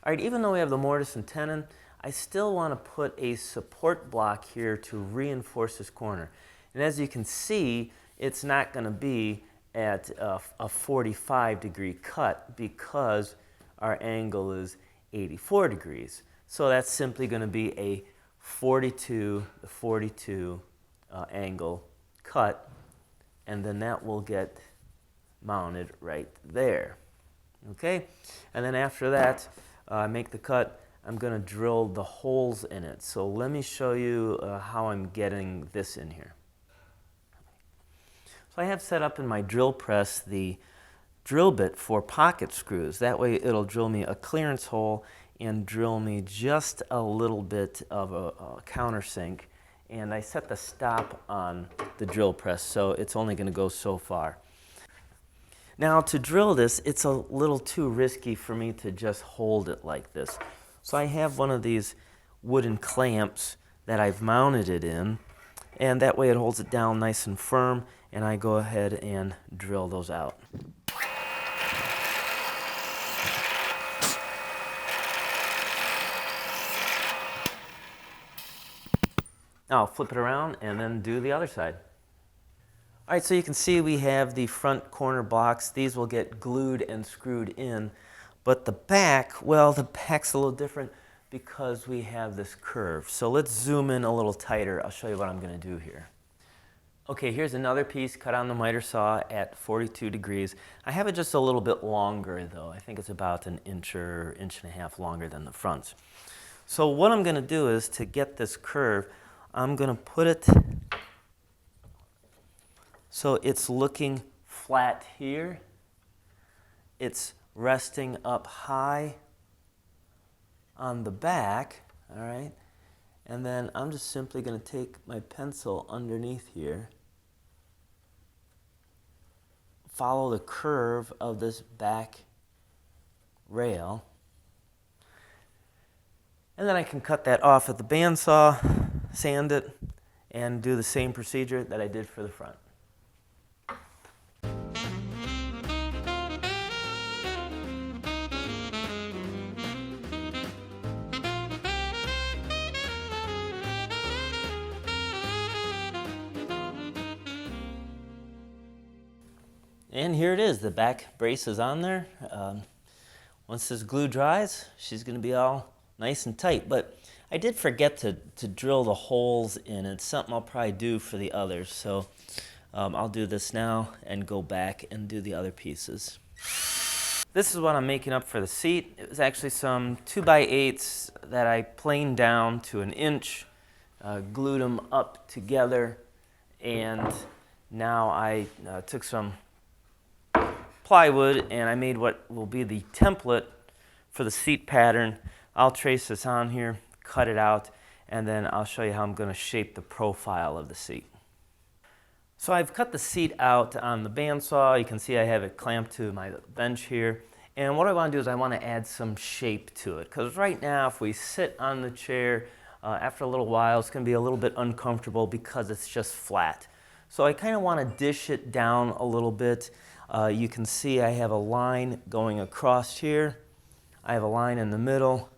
A: All right, even though we have the mortise and tenon, I still want to put a support block here to reinforce this corner. And as you can see, it's not going to be at a 45-degree cut because our angle is 84 degrees. So that's simply going to be a 42 angle cut, and then that will get mounted right there. Okay, and then after that, make the cut. I'm going to drill the holes in it. So let me show you how I'm getting this in here. So I have set up in my drill press the drill bit for pocket screws. That way it'll drill me a clearance hole and drill me just a little bit of a countersink. And I set the stop on the drill press, so it's only going to go so far. Now to drill this, it's a little too risky for me to just hold it like this. So I have one of these wooden clamps that I've mounted it in, and that way it holds it down nice and firm, and I go ahead and drill those out. Now I'll flip it around and then do the other side. All right, so you can see we have the front corner blocks. These will get glued and screwed in. But the back, well, the back's a little different because we have this curve. So let's zoom in a little tighter. I'll show you what I'm going to do here. Okay, here's another piece cut on the miter saw at 42 degrees. I have it just a little bit longer, though. I think it's about an inch or inch and a half longer than the fronts. So what I'm going to do is, to get this curve, I'm going to put it so it's looking flat here. It's resting up high on the back, all right? And then I'm just simply going to take my pencil underneath here, follow the curve of this back rail, and then I can cut that off at the bandsaw, sand it, and do the same procedure that I did for the front. And here it is, the back brace is on there. Once this glue dries, she's going to be all nice and tight. But I did forget to drill the holes in. It's something I'll probably do for the others. So I'll do this now and go back and do the other pieces. This is what I'm making up for the seat. It was actually some 2x8s that I planed down to an inch, glued them up together, and now I took some plywood and I made what will be the template for the seat pattern. I'll trace this on here, cut it out, and then I'll show you how I'm going to shape the profile of the seat. So I've cut the seat out on the bandsaw. You can see I have it clamped to my bench here. And what I want to do is I want to add some shape to it. Because right now, if we sit on the chair, after a little while, it's going to be a little bit uncomfortable because it's just flat. So I kind of want to dish it down a little bit. You can see I have a line going across here. I have a line in the middle,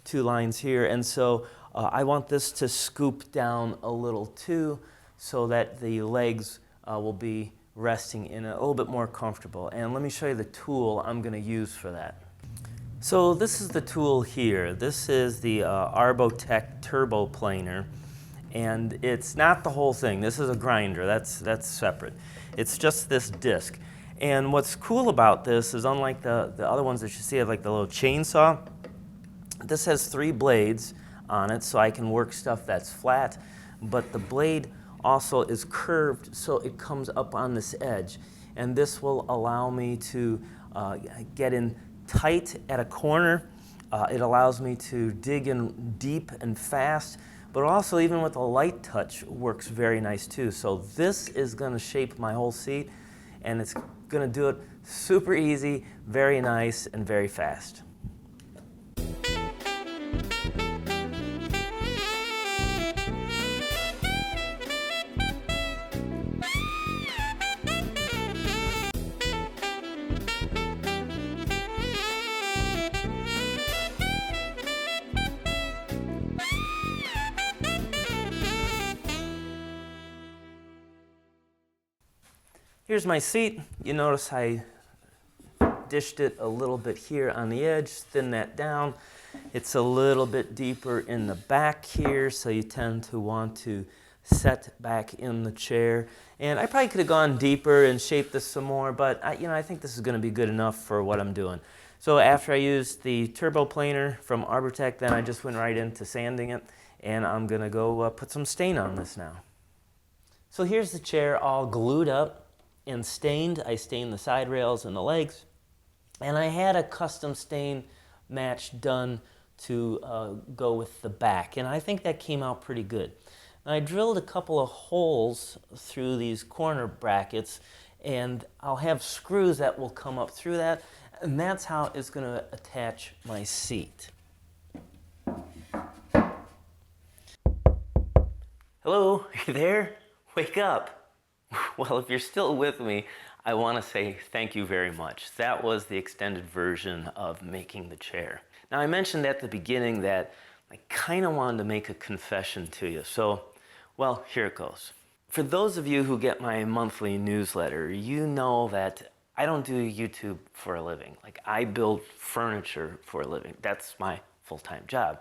A: 2 lines here, and so I want this to scoop down a little too so that the legs will be resting in it a little bit more comfortable. And let me show you the tool I'm going to use for that. So this is the tool here. This is the Arbotech Turbo Planer, and it's not the whole thing. This is a grinder. That's separate. It's just this disc. And what's cool about this is, unlike the other ones that you see, like the little chainsaw, this has 3 blades on it, so I can work stuff that's flat, but the blade also is curved so it comes up on this edge. And this will allow me to get in tight at a corner. It allows me to dig in deep and fast, but also even with a light touch works very nice too. So this is going to shape my whole seat, and it's going to do it super easy, very nice, and very fast. Here's my seat. You notice I dished it a little bit here on the edge, thin that down. It's a little bit deeper in the back here, so you tend to want to set back in the chair. And I probably could have gone deeper and shaped this some more, but I think this is going to be good enough for what I'm doing. So after I used the Turbo Planer from Arbotech, then I just went right into sanding it, and I'm going to go put some stain on this now. So here's the chair all glued up and stained. I stained the side rails and the legs, and I had a custom stain match done to go with the back, and I think that came out pretty good. I drilled a couple of holes through these corner brackets, and I'll have screws that will come up through that, and that's how it's going to attach my seat. Hello, are you there? Wake up. Well, if you're still with me, I want to say thank you very much. That was the extended version of making the chair. Now, I mentioned at the beginning that I kind of wanted to make a confession to you. So, well, here it goes. For those of you who get my monthly newsletter, you know that I don't do YouTube for a living. Like, I build furniture for a living. That's my full-time job.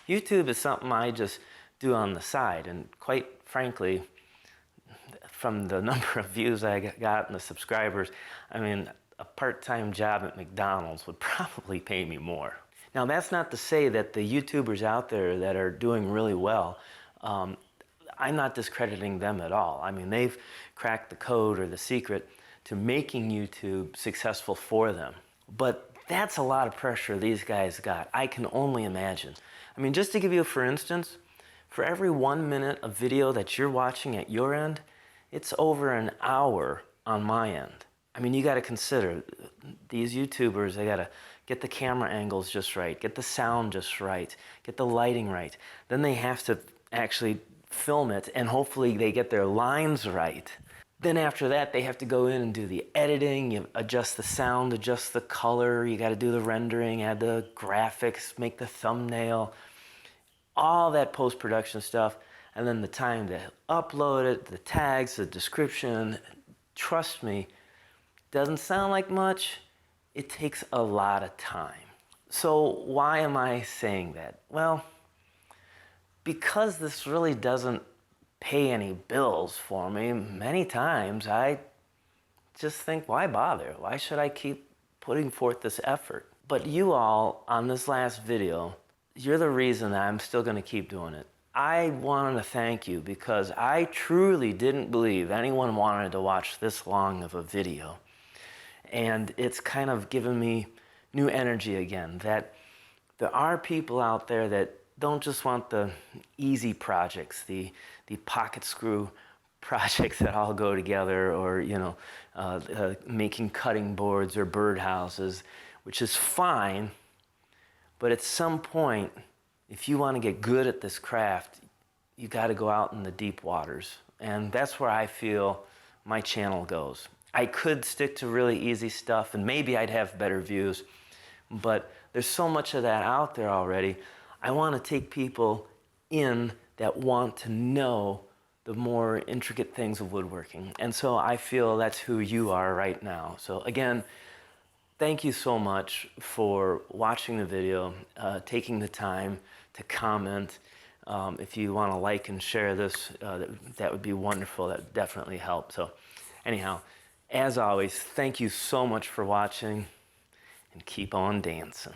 A: YouTube is something I just do on the side, and quite frankly, from the number of views I got and the subscribers, I mean, a part-time job at McDonald's would probably pay me more. Now, that's not to say that the YouTubers out there that are doing really well, I'm not discrediting them at all. I mean, they've cracked the code or the secret to making YouTube successful for them. But that's a lot of pressure these guys got. I can only imagine. I mean, just to give you, for instance, for every 1 minute of video that you're watching at your end, it's over an hour on my end. I mean, you got to consider these YouTubers, they got to get the camera angles just right, get the sound just right, get the lighting right. Then they have to actually film it, and hopefully they get their lines right. Then after that, they have to go in and do the editing, you adjust the sound, adjust the color, you got to do the rendering, add the graphics, make the thumbnail, all that post-production stuff. And then the time to upload it, the tags, the description. Trust me, doesn't sound like much. It takes a lot of time. So why am I saying that? Well, because this really doesn't pay any bills for me, many times I just think, why bother? Why should I keep putting forth this effort? But you all, on this last video, you're the reason that I'm still going to keep doing it. I wanted to thank you because I truly didn't believe anyone wanted to watch this long of a video. And it's kind of given me new energy again, that there are people out there that don't just want the easy projects, the pocket screw projects that all go together, or making cutting boards or birdhouses, which is fine, but at some point, if you want to get good at this craft, you got to go out in the deep waters And that's where I feel my channel goes. I could stick to really easy stuff and maybe I'd have better views, but there's so much of that out there already. I want to take people in that want to know the more intricate things of woodworking. And so I feel that's who you are right now. So again, thank you so much for watching the video, taking the time to comment. If you want to like and share this, that would be wonderful. That would definitely help. So anyhow, as always, thank you so much for watching and keep on dancing.